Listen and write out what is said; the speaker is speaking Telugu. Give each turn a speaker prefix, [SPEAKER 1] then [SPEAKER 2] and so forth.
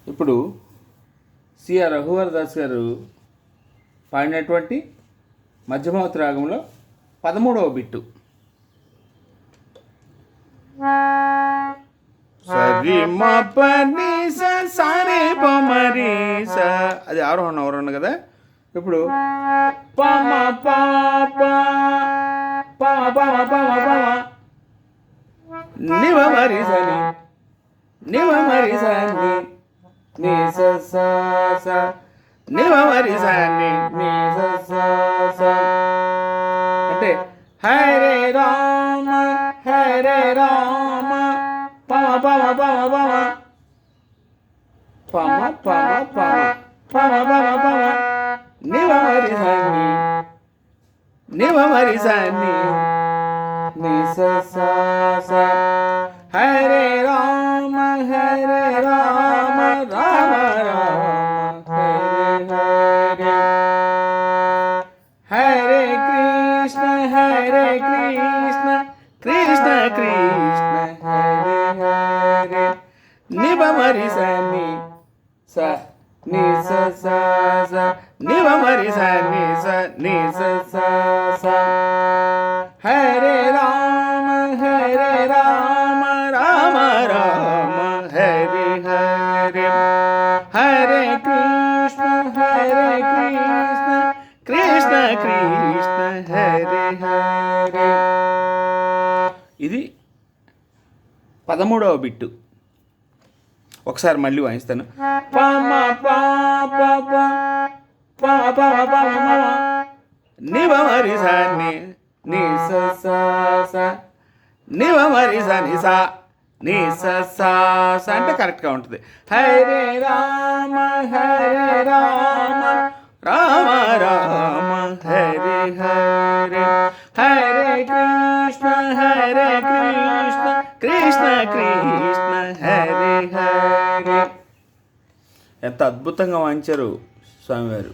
[SPEAKER 1] ఇప్పుడు సిఆర్ రఘువర్ దాస్ గారు పాడినటువంటి మధ్యమావతి రాగంలో 13వ బిట్టు. సరి మ పని సరి ప మరి స, అది ఆరోహణ అవరోహణ కదా. ఇప్పుడు పమ పాప పమ పమ పమ పమ నివ మరి సని నివ మరి సని ని స స స నివ మరి సని ని స స స. అంటే హరే రామ పమ పమ పమ పమ పమ పమ పమ పమ పమ పమ నివ మరి సని నివ మరి సని ని స స స. హరే రామ రామ రామ హరే హరే. హరే కృష్ణ కృష్ణ కృష్ణ హరే హరే. నివ మరి సని స ని స స స నివ మరి సని స ని స స స. హరే రామ రామ రామ హరే హరే. హరే కృష్ణ కృష్ణ కృష్ణ హరే హరే. ఇది 13వ బిట్టు. ఒకసారి మళ్ళీ వాయిస్తాను. పమ పాప పమ పమ పమ నివ మరి సని ని స స స నివ మరి సని స ని స స స అంటే కరెక్ట్గా ఉంటుంది. హరే రామ రామ రామ హరే హరే. హరే కృష్ణ కృష్ణ కృష్ణ హరే హరే. ఎంత అద్భుతంగా వాయించారు స్వామివారు.